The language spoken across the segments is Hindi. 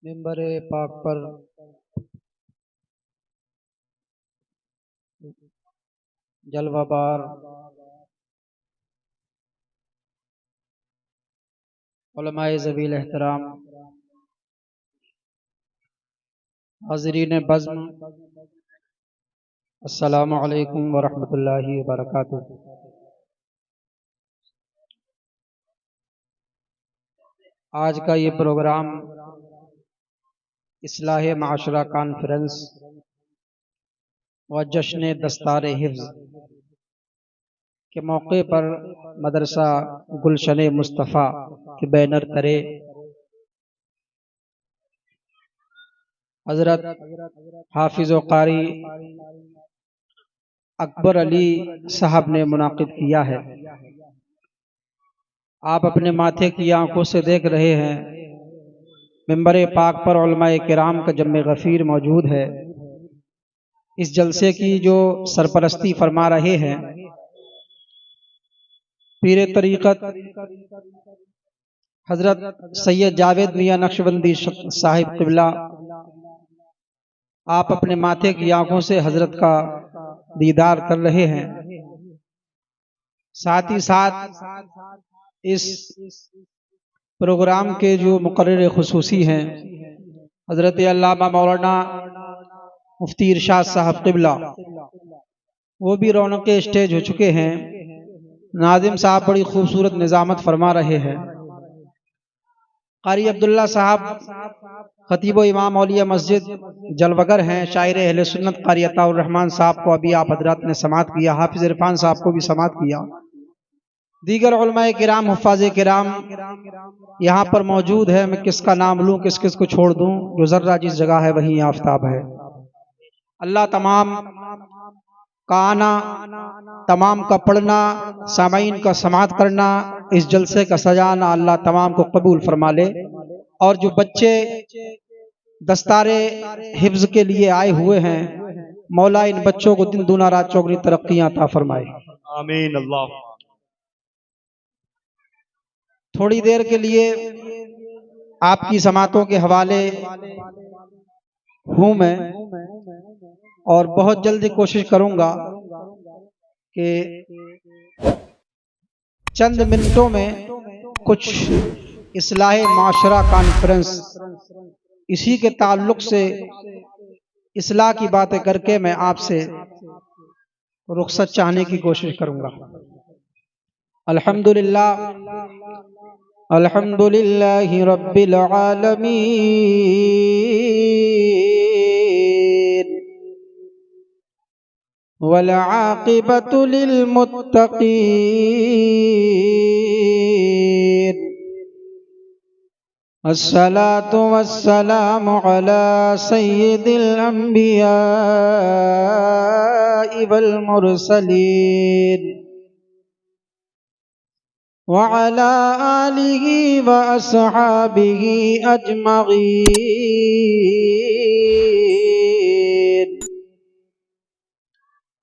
मिंबर पाक पर जलवाबार उलमाए ज़वील एहतराम, हाज़रीन बज़्म, अस्सलामु अलैकुम वरहमतुल्लाहि वबरकातुहू। आज का ये प्रोग्राम इस्लाह माशरा कॉन्फ्रेंस व जश्न दस्तार हिफ्ज़ के मौके पर मदरसा गुलशन मुस्तफ़ा के बैनर तले हज़रत हाफिज़ व क़ारी अकबर अली साहब ने मुनाकिद किया है। आप अपने माथे की आंखों से देख रहे हैं, मिंबर पाक पर उलमाए किराम का जम्मे गफ़ीर मौजूद है। इस जलसे की जो सरपरस्ती फरमा रहे हैं पीर तरीक़त हज़रत सैयद जावेद मियाँ नक्शबंदी साहिब क़िबला, आप अपने माथे की आंखों से हज़रत का दीदार कर रहे हैं। साथ ही साथ इस प्रोग्राम के जो मुकर्रर खुसूसी हैं हज़रत अल्लामा मौलाना मुफ्ती इरशाद साहब क़िबला, वो भी रौनक स्टेज हो चुके हैं। नाज़िम साहब बड़ी खूबसूरत निज़ामत फरमा रहे हैं। क़ारी अब्दुल्ला साहब खतीब इमाम औलिया मस्जिद जलवगर हैं। शायर अहले सुन्नत क़ारी अताउर रहमान साहब को अभी आप हज़रात ने समात किया। हाफिज़ इरफान साहब को भी समात किया। दीगर उलमाए किराम, हुफ़्फ़ाज़े किराम यहाँ पर मौजूद है। मैं किसका नाम लूँ, किस किस को छोड़ दूँ। जो ज़र्रा जिस जगह है वहीं आफ़ताब है। अल्लाह तमाम का आना, तमाम का पढ़ना, सामाईन का समात करना, इस जलसे का सजाना अल्लाह तमाम को कबूल फरमा ले। और जो बच्चे दस्तारे हिफ्ज़ के लिए आए हुए हैं, मौला इन बच्चों को दिन दूना रात चौगनी तरक्कियां अता फरमाए। आमीन अल्लाह। थोड़ी देर के लिए आपकी समातों के हवाले हूं मैं, और बहुत जल्दी कोशिश करूंगा कि चंद मिनटों में कुछ इस्लाह माशरा कॉन्फ्रेंस, इसी के ताल्लुक से इस्लाह की बातें करके मैं आपसे रुखसत चाहने की कोशिश करूंगा। अल्हम्दुलिल्लाह, अल्हम्दुलिल्लाहि रब्बिल आलमीन वल आक़िबतु लिल मुत्तक़ीन, अस्सलातु वस्सलामु अला सय्यिदिल अंबियाइ वल मुरसलीन व अला आलिहि व अस्हाबिहि अजमईन।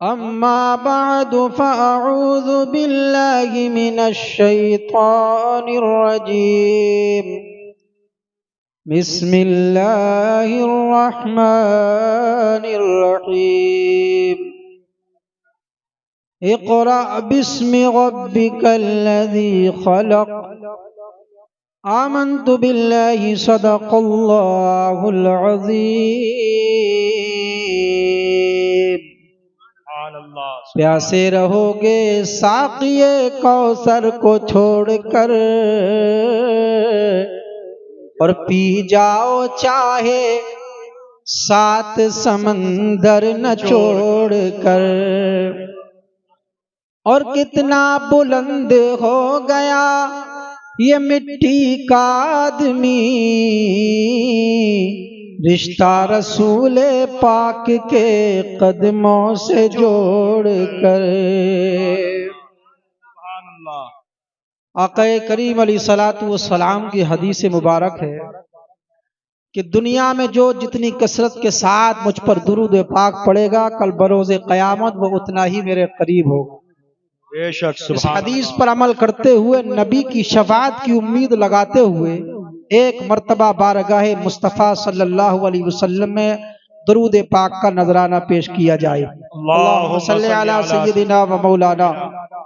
अम्मा बअदु फ़अऊज़ु बिल्लाहि मिनश शैतानिर रजीम। बिस्मिल्लाहिर रहमानिर रहीम। इक़रा बिस्मि रब्बिकल्लज़ी ख़लक़। आमन्तु बिल्लाहि सदक़ल्लाहुल अज़ीम। प्यासे रहोगे साक़िए कौसर को छोड़कर, और पी जाओ चाहे सात समंदर न छोड़कर। और कितना बुलंद हो गया ये मिट्टी का आदमी, रिश्ता रसूले पाक के कदमों से जोड़कर। आक़ाए करीम अलैहिस्सलातु वस्सलाम की हदीस मुबारक है कि दुनिया में जो जितनी कसरत के साथ मुझ पर दुरूद पाक पड़ेगा, कल बरोज़े क़यामत वो उतना ही मेरे करीब होगा। बेशक इस हदीस पर अमल करते हुए, नबी की शफाअत की उम्मीद लगाते हुए एक मर्तबा बारगाह मुस्तफ़ा सल्लल्लाहु अलैहि वसल्लम में दरूद पाक का नजराना पेश किया जाए। अल्लाहुम्मा सल्ली अला सय्यदिना व मौलाना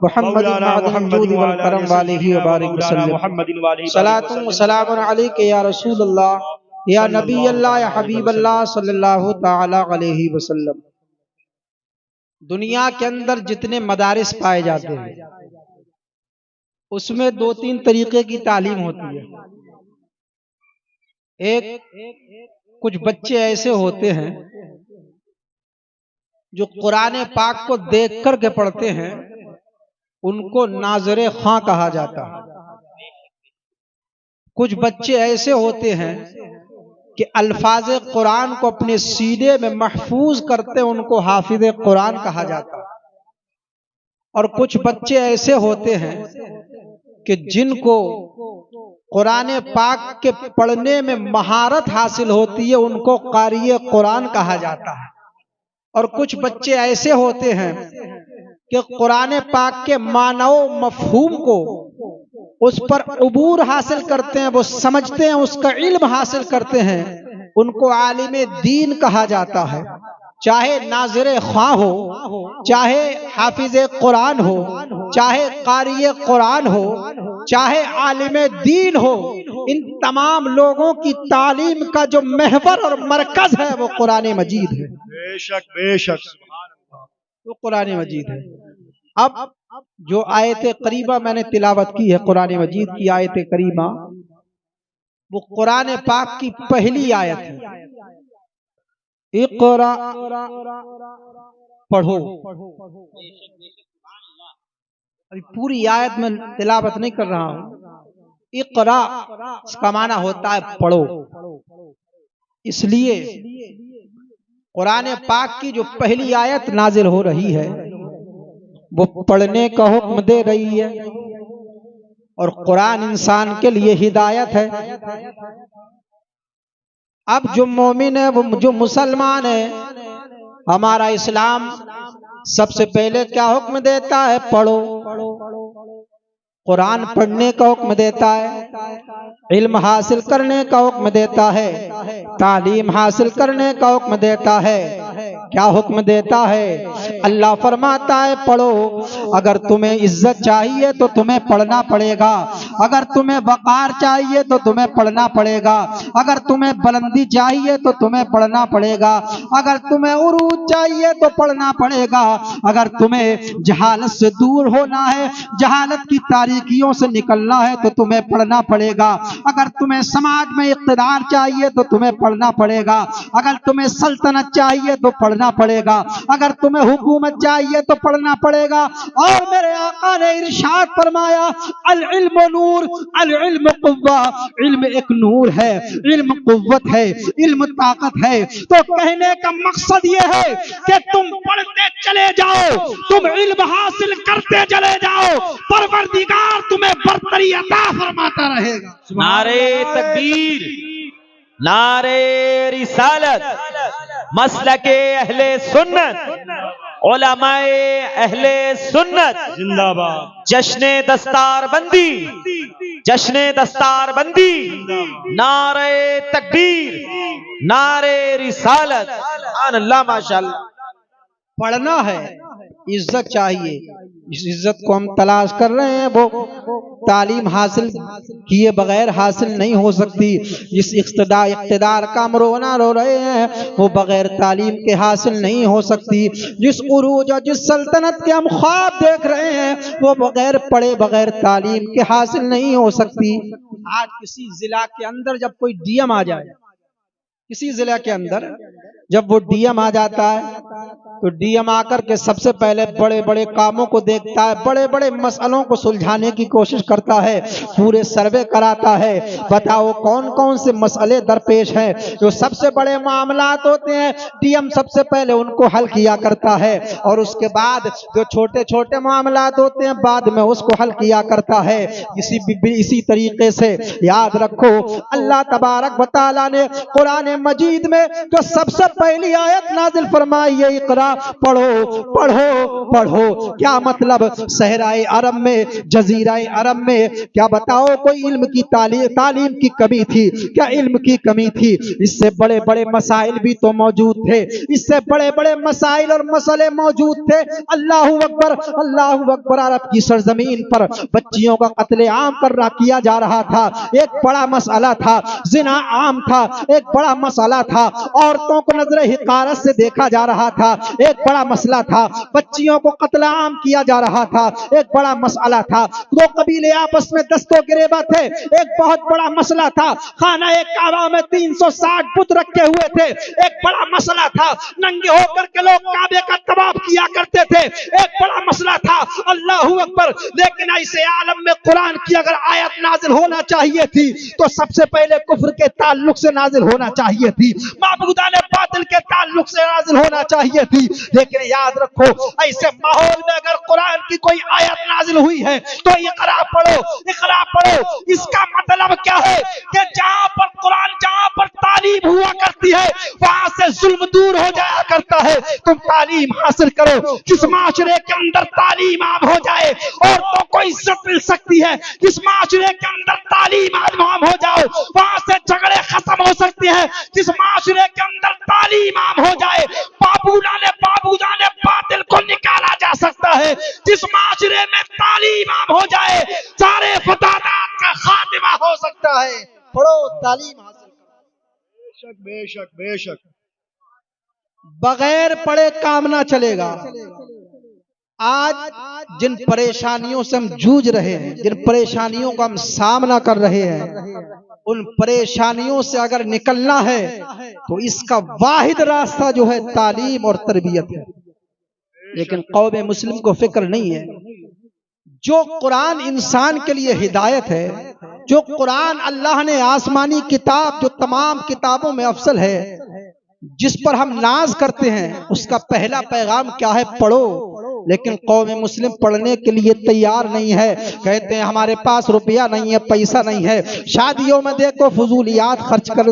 मुहम्मदिन मअदनिल जूद वल करम वालिहि व बारिक वसल्लम। सलातुन व सलामुन अलैका या रसूल अल्लाह या नबी अल्लाह या हबीब अल्लाह सल्लल्लाहु तआला अलैहि वसल्लम। दुनिया के अंदर जितने मदारिस पाए जाते हैं उसमें दो तीन तरीके की तालीम होती है। एक कुछ बच्चे ऐसे होते हैं जो कुरान पाक को देख कर के पढ़ते हैं, उनको नाज़िर खां कहा जाता है। कुछ बच्चे ऐसे होते हैं कि अल्फाज कुरान को अपने सीने में महफूज करते, उनको हाफिज कुरान कहा जाता है। और कुछ बच्चे ऐसे होते हैं कि जिनको कुरान पाक के पढ़ने में महारत हासिल होती है, उनको कारी कुरान कहा जाता है। और कुछ बच्चे ऐसे होते हैं कि कुरान पाक के मानो मफहूम को उस पर उबूर हासिल करते हैं, वो समझते हैं, उसका इल्म हासिल करते हैं, उनको आलिम दीन कहा जाता है। चाहे नाज़िर खां हो, चाहे हाफिज कुरान हो, चाहे कारी कुरान हो, चाहे आलिम दीन हो, इन तमाम लोगों की तालीम का जो महवर और मरकज है वो कुरान मजीद है। बेशक बेशक वो कुरान मजीद है। अब जो आयत करीमा मैंने तिलावत की है, कुरान मजीद की आयत करीमा, वो कुरान पाक की पहली आयत है। इक़रा पढ़ो। अभी पूरी आयत में तिलावत नहीं कर रहा हूं। इक़रा इसका माना होता है पढ़ो। इसलिए कुरान पाक की जो पहली आयत नाजिल हो रही है वो पढ़ने का हुक्म दे रही है। और कुरान इंसान के लिए हिदायत है। अब जो मोमिन है, वो जो मुसलमान है, हमारा इस्लाम सबसे पहले क्या हुक्म देता है? पढ़ो। कुरान पढ़ने का हुक्म देता है, इल्म हासिल करने का हुक्म देता है, तालीम हासिल करने का हुक्म देता है। क्या हुक्म देता है? अल्लाह फरमाता है पढ़ो। अगर तुम्हें इज्जत चाहिए तो तुम्हें पढ़ना पड़ेगा, अगर तुम्हें वक़ार चाहिए तो तुम्हें पढ़ना पड़ेगा, अगर तुम्हें बुलंदी चाहिए तो तुम्हें पढ़ना पड़ेगा, अगर तुम्हें उरूज चाहिए तो पढ़ना पड़ेगा, अगर तुम्हें जहालत से दूर होना है, जहालत की तारीकियों से निकलना है तो तुम्हें पढ़ना पड़ेगा, अगर तुम्हें समाज में इक़्तिदार चाहिए तो तुम्हें पढ़ना पड़ेगा, अगर तुम्हें सल्तनत चाहिए तो पढ़ना पड़ेगा, अगर तुम्हें हुकूमत चाहिए तो पढ़ना पड़ेगा। और मेरे आका ने इरशाद फरमाया, अल इल्म नूर, अल इल्म कुव्वा, इल्म एक नूर है, इल्म कुव्वत है, इल्म ताकत है। तो कहने का मकसद ये है कि तुम पढ़ते चले जाओ, तुम इल्म हासिल करते चले जाओ, परवरदिगार तुम्हें बरतरी अता फरमाता रहेगा। नारे तकबीर, नारे रिसालत, मसलके अहले सुन्नत, उलमाए अहले सुन्नत जिंदाबाद। जश्ने दस्तारबंदी, जश्ने दस्तारबंदी, नारे तकबीर, नारे रिसालत। सुभान अल्लाह, माशाअल्लाह। पढ़ना है, इज्जत चाहिए, इस इज्जत को हम तलाश कर रहे हैं, वो तालीम हासिल किए बगैर हासिल नहीं हो सकती। जिस इक़्तिदार का हम रोना रो रहे हैं वो बगैर तालीम के हासिल नहीं हो सकती। जिस उरूज और जिस सल्तनत के हम ख्वाब देख रहे हैं वो बगैर पढ़े बगैर तालीम के हासिल नहीं हो सकती। आज किसी जिला के अंदर जब कोई डीएम आ जाए, किसी जिला के अंदर जब वो डीएम आ जाता है तो डीएम आकर के सबसे पहले बड़े बड़े कामों को देखता है, बड़े बड़े मसलों को सुलझाने की कोशिश करता है, पूरे सर्वे कराता है। बताओ कौन कौन से मसले दरपेश हैं, जो सबसे बड़े मामलात होते हैं डीएम सबसे पहले उनको हल किया करता है, और उसके बाद जो छोटे छोटे मामलात होते हैं बाद में उसको हल किया करता है। इसी तरीके से याद रखो, अल्लाह तबारक व तआला ने कुरान मजीद में जो सबसे पहली आयत नाजिल फरमाई है, इक़रा पढ़ो पढ़ो पढ़ो। क्या मतलब सहराए अरब में, जजीराए अरब में, क्या बताओ कोई इल्म की तालीम की कमी थी? क्या इल्म की कमी थी? इससे बड़े बड़े मसाइल भी तो मौजूद थे, इससे बड़े बड़े मसाइल और मसले मौजूद थे। अल्लाहू अकबर, अल्लाहू अकबर। अरब की सरजमीन पर बच्चियों का कत्लेआम किया जा रहा था, एक बड़ा मसला था। जिना आम था, एक बड़ा मसला था। औरतों को नजर हिकारत से देखा जा रहा था, एक बड़ा मसला था। बच्चियों को कत्लेआम किया जा रहा था, एक बड़ा मसला था। दो कबीले आपस में दस्तों गिरेबा थे, एक बहुत बड़ा मसला था। खाना एक काबा में 360 बुत रखे हुए थे, एक बड़ा मसला था। नंगे होकर के लोग काबे का तवाफ किया करते थे, एक बड़ा मसला था। अल्लाहू अकबर। लेकिन ऐसे आलम में कुरान की अगर आयत नाजिल होना चाहिए थी तो सबसे पहले कुफ्र के ताल्लुक से नाजिल होना चाहिए थी, माबूदाने बातिल के ताल्लुक से नाजिल होना चाहिए थी। लेकिन याद रखो, ऐसे माहौल में अगर कुरान की कोई आयत नाजिल हुई है तो इकरा पढ़ो, इकरा पढ़ो। इसका मतलब क्या है कि जहां पर कुरान, जहां पर तालीम हुआ करती है वहां से जुल्म दूर हो जाया करता है। तुम तालीम हासिल करो। जिस माशरे के अंदर तालीम आम हो जाए औरतों को इज्जत मिल सकती है। जिस माशरे के अंदर तालीम आम हो जाओ वहां से झगड़े खत्म हो सकते हैं। जिस माशरे के अंदर तालीम आम हो जाए बाबूजाने बातिल को निकाला जा सकता है। जिस माशरे में तालीम आम हो जाए सारे फसादात का खात्मा हो सकता है। पढ़ो, तालीम हासिल करो। बेशक बेशक बेशक। बगैर पढ़े काम ना चलेगा। आज जिन परेशानियों से हम जूझ रहे हैं, जिन परेशानियों का हम सामना कर रहे हैं, उन परेशानियों से अगर निकलना है तो इसका वाहिद रास्ता जो है तालीम और तरबियत है। लेकिन कौम मुस्लिम को फिक्र नहीं है। जो कुरान इंसान के लिए हिदायत है, जो कुरान अल्लाह ने आसमानी किताब जो तमाम किताबों में अफसल है, जिस पर हम नाज करते हैं, उसका पहला पैगाम क्या है? पढ़ो। लेकिन कौम मुस्लिम पढ़ने के लिए तैयार नहीं है। कहते हैं हमारे पास रुपया नहीं है, पैसा नहीं है। शादियों में देखो फजूलियात खर्च कर,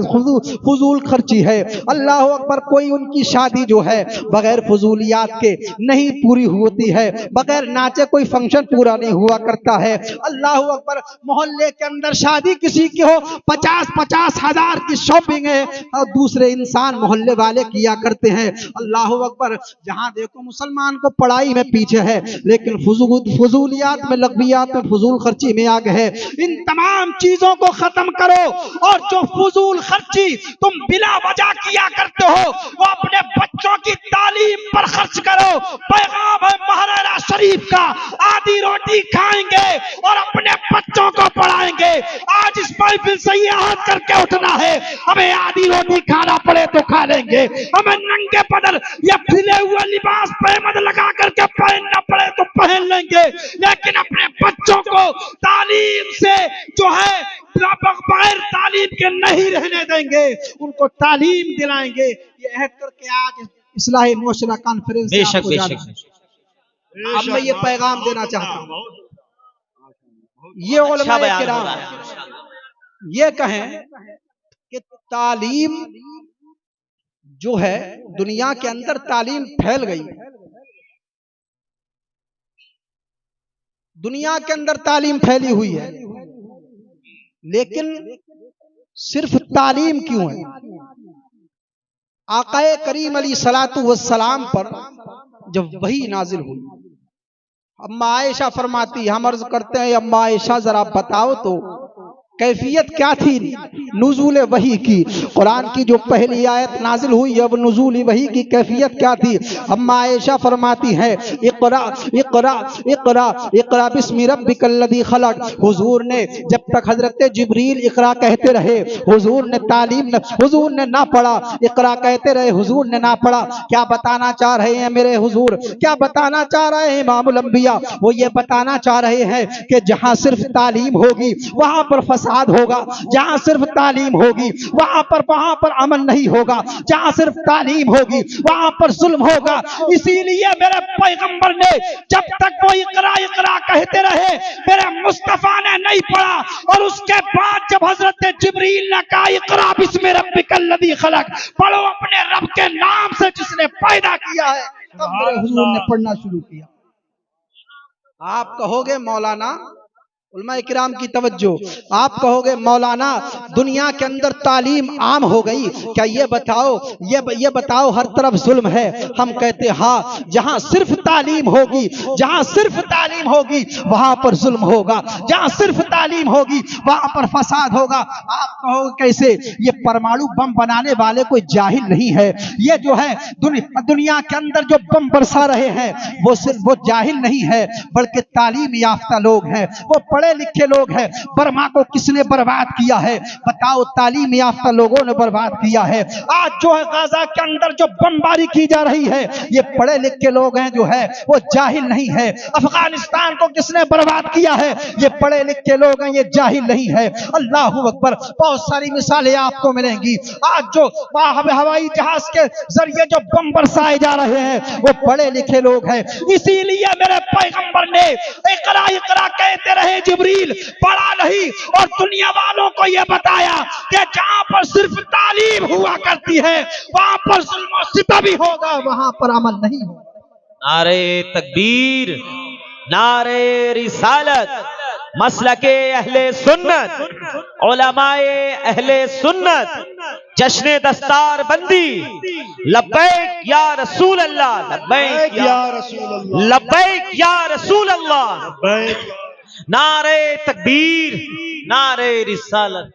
फजूल खर्ची है। अल्लाह अकबर। कोई उनकी शादी जो है बगैर फजूलियात के नहीं पूरी होती है, बगैर नाचे कोई फंक्शन पूरा नहीं हुआ करता है। अल्लाह अकबर। मोहल्ले के अंदर शादी किसी की हो, 50-50 हजार की शॉपिंग है और दूसरे इंसान मोहल्ले वाले किया करते हैं। अल्लाह अकबर। जहां देखो मुसलमान को पढ़ाई में पीछे है, लेकिन फजूलियात में, लगवियात में, फजूल खर्ची में आगे है। इन तमाम चीजों को खत्म करो और जो फजूल खर्ची तुम बिला वजह किया करते हो वो अपने बच्चों की तालीम पर खर्च करो। पैगाम है महाराणा शरीफ का, आधी रोटी खाएंगे और अपने बच्चों को पढ़ाएंगे। आज इस महफिल से ये याद करके उठना है, हमें आधी रोटी खाना पड़े तो खा लेंगे, हमें नंगे बदन या फिले हुए लिबास पे लगा करके पहनना पड़े तो पहन लेंगे, लेकिन अपने बच्चों को तालीम से जो है बगैर तालीम के नहीं रहने देंगे, उनको तालीम दिलाएंगे। ये अहद करके आज इस्लाही मोशरा कॉन्फ्रेंस अब मैं ये पैगाम देना चाहता हूँ। ये उलमाए किराम ये कहें कि तालीम जो है दुनिया के अंदर तालीम फैल गई, दुनिया के अंदर तालीम फैली हुई है, लेकिन सिर्फ तालीम क्यों है? आकाए करीम अलैहिस्सलातु वस्सलाम पर जब वही नाजिल हुई, अम्मा आयशा फरमाती, हम अर्ज करते हैं अम्मा आयशा जरा बताओ तो कैफियत क्या थी नुज़ूल वही की? कुरान की जो पहली आयत नाजिल हुई अब नुज़ूल वही की कैफियत क्या थी? अम्मा आयशा फरमाती है इक़रा इक़रा इक़रा इक़रा बिस्मि रब्बिकल्लज़ी खलक़। हुजूर ने जब तक हजरत जिब्रील इक़रा कहते रहे हुजूर ने ना पढ़ा, इक़रा कहते रहे हुजूर ने ना पढ़ा। क्या बताना चाह रहे हैं मेरे हुजूर? क्या बताना चाह रहे हैं इमामुल अंबिया? वो ये बताना चाह रहे हैं कि जहां सिर्फ तालीम होगी वहां पर फसाद होगा, जहां सिर्फ तालीम होगी वहां पर अमन नहीं होगा, जहां सिर्फ तालीम होगी वहां पर जुल्म होगा। इसीलिए मेरे पैगंबर ने जब तक वो इक़रा इक़रा कहते रहे मेरे मुस्तफा ने नहीं पढ़ा, और उसके बाद जब हजरत जिब्रील ने कहा इक़रा बिस्मि रब्बिकल्लज़ी खलक़, पढ़ो अपने रब के नाम से जिसने पैदा किया है। तब मेरे हुजूर ने पढ़ना शुरू किया। आप कहोगे मौलाना, उलमा इकराम की तवज्जो, आप कहोगे मौलाना दुनिया के अंदर तालीम आम हो गई क्या? ये बताओ हर तरफ जुल्म है। हम कहते हाँ, जहां सिर्फ तालीम होगी, जहां सिर्फ तालीम होगी वहां पर जुल्म होगा, जहां सिर्फ तालीम होगी वहां पर फसाद होगा। आप कहोगे कैसे? ये परमाणु बम बनाने वाले कोई जाहिल नहीं है। ये जो है दुनिया के अंदर जो बम बरसा रहे हैं वो जाहिल नहीं है, बल्कि तालीम याफ्ता लोग हैं, वो पढ़े लिखे लोग हैं। बर्मा को किसने बर्बाद किया है? बताओ, तालीम याफ्ता लोगों ने बर्बाद किया है। आज जो है गाजा के अंदर जो बमबारी की जा रही है, ये पढ़े लिखे लोग हैं, जो है वो जाहिल नहीं है। अफगानिस्तान को किसने बर्बाद किया है? ये पढ़े लिखे लोग हैं, ये जाहिल नहीं है। अल्लाह अकबर। बहुत सारी मिसालें आपको मिलेंगी। आज जो हवाई जहाज के जरिए जो बम बरसाए जा रहे हैं वो पढ़े लिखे लोग हैं। इसीलिए मेरे पैगंबर ने इकरा इकरा कहते रहे, जिब्रील पढ़ा नहीं, और दुनिया वालों को यह बताया कि जहां पर सिर्फ तालीम हुआ करती है वहां पर जुल्म और सितम भी होगा, वहां पर अमल नहीं होगा। नारे तकबीर, नारे रिसालत, मसलके अहले सुन्नत, उलमाए अहले सुन्नत, जश्न दस्तार बंदी, लब्बैक या रसूल अल्लाह, लब्बैक या रसूल अल्लाह, लब्बैक या रसूल अल्लाह, नारे तकबीर, नारे रिसालत।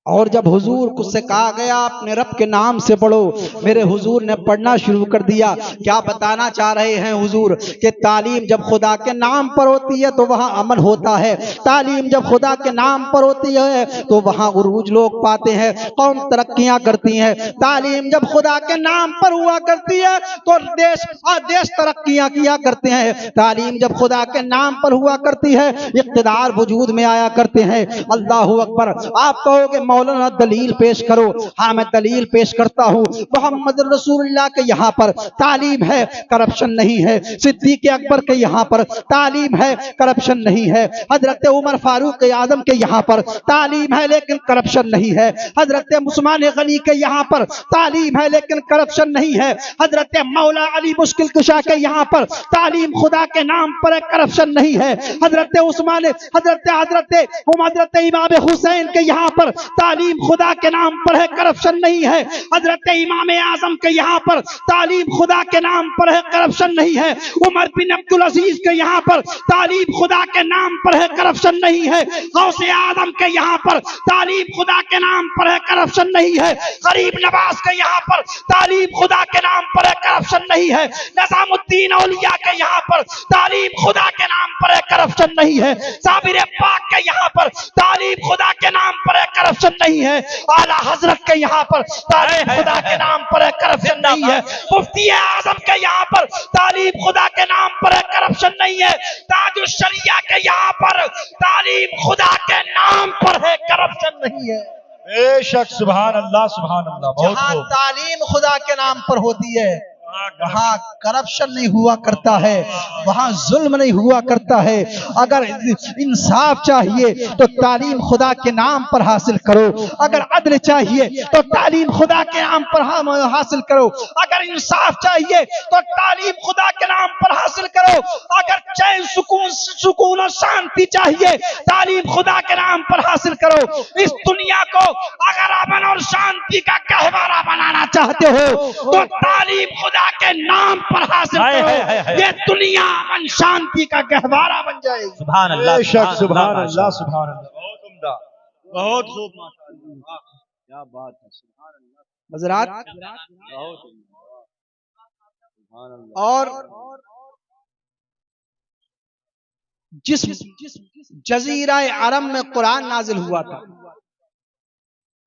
और जब हुजूर को से कहा गया अपने रब के नाम से पढ़ो, मेरे हुजूर ने पढ़ना शुरू कर दिया। क्या बताना चाह रहे हैं हुजूर? कि तालीम जब खुदा के नाम पर होती है तो वहाँ अमल होता है। तालीम जब खुदा के नाम पर होती है तो वहाँ उरूज लोग पाते हैं, कौम तरक्कियां करती हैं। तालीम जब खुदा के नाम पर हुआ करती है तो देश तरक्कियां किया करते हैं। तालीम जब खुदा के नाम पर हुआ करती है, इक़्तिदार वजूद में आया करते हैं। अल्लाहु अकबर। आप कहोगे मौलाना दलील पेश करो। हाँ, मैं दलील पेश करता हूँ। मोहम्मद रसूलुल्लाह के यहाँ पर तालीम है, करप्शन नहीं है। सिद्दीक़ अकबर के यहाँ पर तालीम है, करप्शन नहीं है। हजरत उमर फारूक आजम के यहाँ पर तालीम है लेकिन करप्शन नहीं है। हजरत उस्मान गनी के यहाँ पर तालीम है लेकिन करप्शन नहीं है। हजरत मौला अली मुश्किल कुशा के यहाँ पर तालीम खुदा के नाम पर है, करप्शन नहीं है। हजरत उस्मान हजरत इमाम हुसैन के यहाँ पर तालीम खुदा के नाम पर है, करप्शन नहीं है। हजरत इमाम आजम के यहाँ पर तालीम खुदा के नाम पर है, करप्शन नहीं है। उमर बिन अब्दुल अजीज के यहाँ पर तालीम खुदा के नाम पर है, करप्शन नहीं है। गौसे आदम के यहाँ पर तालीम खुदा के नाम पर है, करप्शन नहीं है। गरीब नवाज के यहाँ पर तालीम खुदा के नाम पर है, करप्शन नहीं है। निजामुद्दीन औलिया के यहाँ पर तालीम खुदा के नाम पर है, करप्शन नहीं है। साबिर पाक के यहाँ पर तालीम खुदा के नाम पर है, करप्शन नहीं है। आला हजरत के यहाँ पर तालीम खुदा के नाम पर है, करप्शन नहीं है। मुफ्ती आजम के यहाँ पर तालीम खुदा के नाम पर है, करप्शन नहीं है। ताजुश शरिया के यहाँ पर तालीम खुदा के नाम पर है, करप्शन नहीं है। बेशक, सुभान अल्लाह, सुभान अल्लाह। जहाँ तालीम खुदा के नाम पर होती है वहाँ करप्शन नहीं हुआ करता है, वहाँ जुल्म नहीं हुआ करता है। अगर इंसाफ चाहिए तो तालीम खुदा के नाम पर हासिल करो। अगर अदल चाहिए तो तालीम खुदा के नाम पर हासिल करो। अगर इंसाफ चाहिए तो तालीम खुदा के नाम पर हासिल करो। अगर चैन सुकून और शांति चाहिए तालीम खुदा के नाम पर हासिल करो। इस दुनिया को अगर अमन और शांति का गहवारा बनाना चाहते हो तो तालीम खुदा के नाम पर हासिल करो। ये दुनिया अमन शांति का गहवारा बन जाएगी। सुभान अल्लाह, सुभान अल्लाह, सुभान अल्लाह। बहुत उम्दा, बहुत खूब, माशाअल्लाह, क्या बात है। सुभान अल्लाह हज़रात। और जिस जजीरा अरब में कुरान नाजिल हुआ था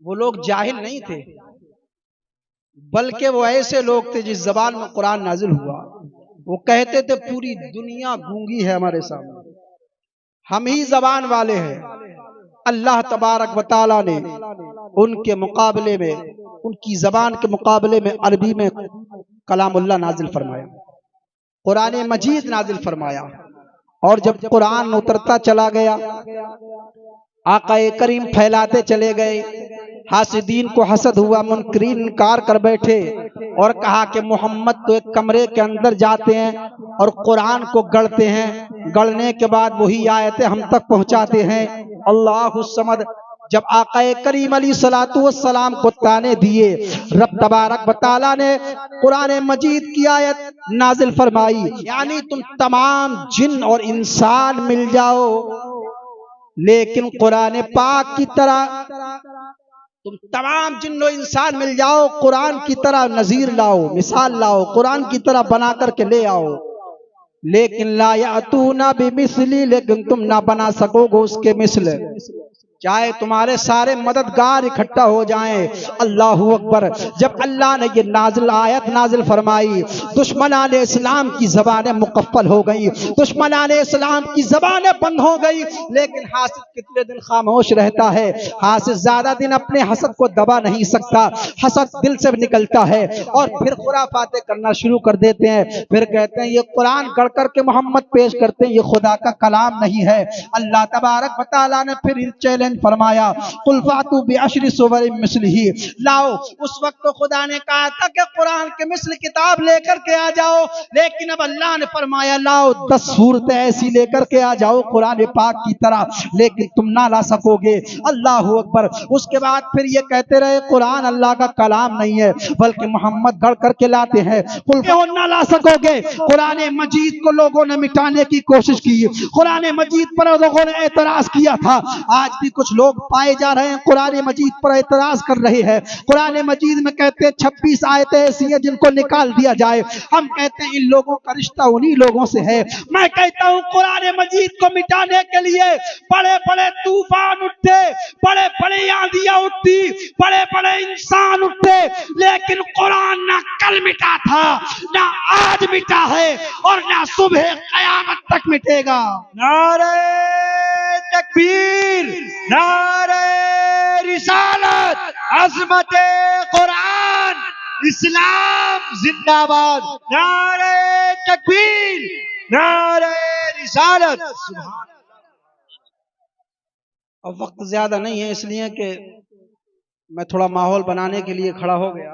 वो लोग जाहिल नहीं थे, बल्कि वो ऐसे लोग थे जिस जबान में कुरान नाजिल हुआ वो कहते थे पूरी दुनिया गूंगी है हमारे सामने, हम ही जबान वाले हैं। अल्लाह तबारक व तआला ने उनके मुकाबले में, उनकी जबान के मुकाबले में अरबी में कलामुल्लाह नाजिल फरमाया, कुरान मजीद नाजिल फरमाया। और जब कुरान उतरता चला गया, आका करीम फैलाते चले गए, हासिदीन को हसद हुआ, मुनकरीन इनकार कर बैठे और कहा कि मोहम्मद तो एक कमरे के अंदर जाते हैं और कुरान को गढ़ते हैं, गढ़ने के बाद वही आयतें हम तक पहुंचाते हैं। अल्लाहु समद। जब आकाए करीम अलैहिस्सलातु वस्सलाम को ताने दिए, रब तबारक व तआला ने कुरान मजीद की आयत नाजिल फरमाई, यानी तुम तमाम जिन और इंसान मिल जाओ लेकिन कुरान पाक की तरह, तुम तमाम जिन और इंसान मिल जाओ, कुरान की तरह नजीर लाओ, मिसाल लाओ, कुरान की तरह बना करके ले आओ, लेकिन ला यातूना बिमिस्ली, लेकिन तुम ना बना सकोगे उसके मिस्ल, चाहे तुम्हारे सारे मददगार इकट्ठा हो जाएं। अल्लाहु अकबर। जब अल्लाह ने ये नाजिल आयत नाजिल फरमाई, दुश्मनाने इस्लाम की ज़बानें मुकफ्फल हो गई, दुश्मनाने इस्लाम की ज़बानें बंद हो गई। लेकिन हासिद कितने दिन खामोश रहता है? हासिद ज्यादा दिन अपने हसद को दबा नहीं सकता, हसद दिल से निकलता है और फिर खुराफातें करना शुरू कर देते हैं। फिर कहते हैं ये कुरान गढ़ करके मोहम्मद पेश करते हैं, ये खुदा का कलाम नहीं है। अल्लाह तबारक व तआला ने फिर चैलेंज फरमाया, कुल फातू बिअशरि सुवरिन मिस्लिही, लाओ। उस वक्त तो खुदा ने कहा था कि कुरान के मिस्ल किताब लेकर के आ जाओ, लेकिन अब अल्लाह ने फरमाया लाओ 10 सूरतें ऐसी लेकर के आ जाओ कुरान पाक की तरह, लेकिन तुम ना ला सकोगे। अल्लाहु अकबर। उसके बाद फिर ये कहते रहे कुरान अल्लाह का कलाम नहीं है बल्कि मोहम्मद गढ़ करके लाते हैं, कुल ना ला सकोगे। कुरान मजीद को लोगों ने मिटाने की कोशिश की, कुरान मजीद पर लोगों ने एतराज किया था। आज भी कुछ लोग पाए जा रहे हैं कुरान मजीद पर एतराज कर रहे हैं। कुरान मजीद में कहते हैं 26 आयतें ऐसी हैं जिनको निकाल दिया जाए। हम कहते हैं इन लोगों का रिश्ता उन्हीं लोगों से है। मैं कहता हूं कुरान मजीद को मिटाने के लिए बड़े बड़े तूफान उठते, बड़े बड़े आंधियां उठती, बड़े बड़े इंसान उठते, लेकिन कुरान ना कल मिटा था, ना आज मिटा है और ना सुबह कयामत तक मिटेगा। नारे तकबीर, नारे रिसालत, अज़मते कुरान, इस्लाम जिंदाबाद। नारे तकबीर, नारे रिसालत। अब वक्त ज्यादा नहीं है इसलिए कि मैं थोड़ा माहौल बनाने के लिए खड़ा हो गया,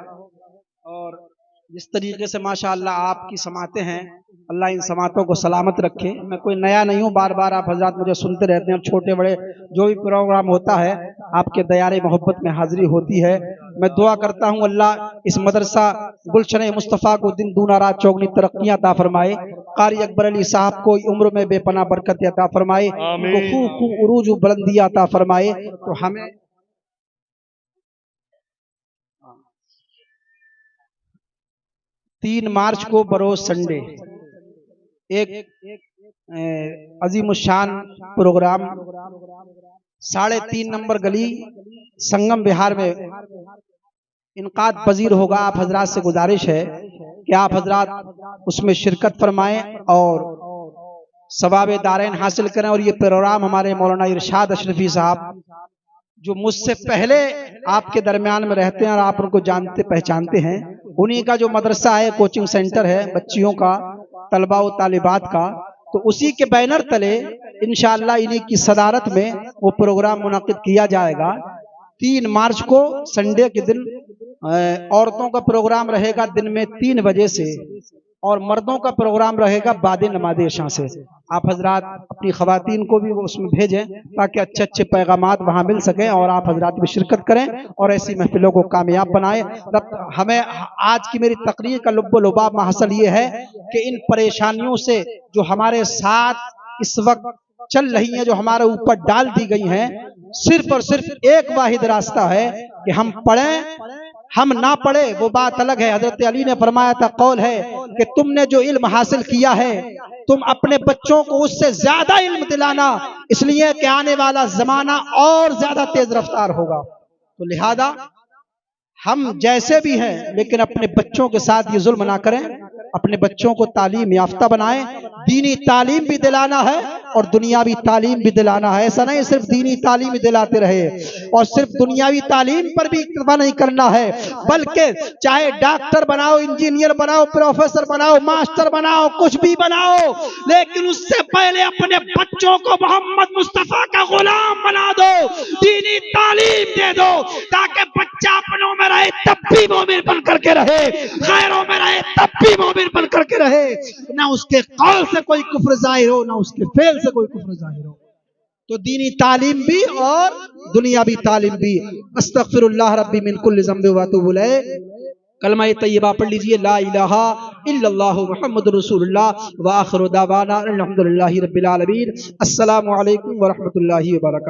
और जिस तरीके से माशाअल्लाह आपकी समातें हैं, अल्लाह इन समातों को सलामत रखे। मैं कोई नया नहीं हूँ, बार बार आप हजरात मुझे सुनते रहते हैं, छोटे बड़े जो भी प्रोग्राम होता है आपके दयारे मोहब्बत में हाजिरी होती है। मैं दुआ करता हूँ अल्लाह इस मदरसा गुलशन मुस्तफ़ा को दिन दूना रात चौगनी तरक्कियां अता फरमाए, कारी अकबर अली साहब को उम्र में बेपना बरकत अता फरमाए, खूब उरूज बुलंदियां अता फरमाए। तो हमें 3 मार्च को बरोज संडे एक अजीमुशान प्रोग्राम 3.5 नंबर गली संगम बिहार में इनकाद पजीर होगा। आप हजरात से गुजारिश है कि आप हजरात उसमें शिरकत फरमाएं और सवाब दारैन हासिल करें। और ये प्रोग्राम हमारे मौलाना इरशाद अशरफी साहब जो मुझसे पहले आपके दरमियान में रहते हैं और आप उनको जानते पहचानते हैं, उन्हीं का जो मदरसा है, कोचिंग सेंटर है बच्चियों का, तलबा व तालिबात का, तो उसी के बैनर तले इंशाअल्लाह इन्हीं की सदारत में वो प्रोग्राम मुनाकिद किया जाएगा। 3 मार्च को संडे के दिन औरतों का प्रोग्राम रहेगा दिन में 3 बजे से, और मर्दों का प्रोग्राम रहेगा बाद नमाज़ इशा से। आप हजरात अपनी खवातीन को भी उसमें भेजें ताकि अच्छे अच्छे पैगामात वहाँ मिल सकें और आप हजरात भी शिरकत करें और ऐसी महफिलों को कामयाब बनाएं। तब हमें आज की मेरी तकरीर का लुब्ब लुबाब हासिल ये है कि इन परेशानियों से जो हमारे साथ इस वक्त चल रही हैं, जो हमारे ऊपर डाल दी गई हैं, सिर्फ और सिर्फ एक वाहिद रास्ता है कि हम पढ़ें, हम ना पढ़े वो बात अलग है। हजरत अली ने फरमाया था, कौल है कि तुमने जो इल्म हासिल किया है तुम अपने बच्चों को उससे ज्यादा इल्म दिलाना, इसलिए कि आने वाला जमाना और ज्यादा तेज रफ्तार होगा। तो लिहाजा हम जैसे भी हैं लेकिन अपने बच्चों के साथ ये जुल्म ना करें, अपने बच्चों को तालीम याफ्ता बनाएं। दीनी तालीम भी दिलाना है और दुनियावी तालीम भी दिलाना है। ऐसा नहीं सिर्फ दीनी तालीम ही दिलाते रहे और सिर्फ दुनियावी तालीम पर भी इक्तफा नहीं करना है, बल्कि चाहे डॉक्टर बनाओ, इंजीनियर बनाओ, प्रोफेसर बनाओ, मास्टर बनाओ, कुछ भी बनाओ, लेकिन उससे पहले अपने बच्चों को मोहम्मद मुस्तफा का गुलाम बना दो, दीनी तालीम दे दो, ताकि रहे तब भी मोमिन बन करके रहे, गैरों में रहे तब भी मोमिन बन करके रहे, ना उसके कौल से कोई कुफ्र जाहिर हो, ना उसके फेल से कोई कुफ्र जाहिर हो। तो दीनी तालीम भी और दुनियावी तालीम भी। अस्तगफिरुल्लाह रब्बी मिन कुल्लि ज़ंबि व अतूबु इलैह। कलमा तय्यबा पढ़ लीजिए, ला इलाहा इल्लल्लाहु मुहम्मदुर रसूलुल्लाह व आखिरु दावाना अल्हम्दुलिल्लाहि रब्बिल आलमीन। अस्सलामु अलैकुम व रहमतुल्लाहि व बरकातुहू।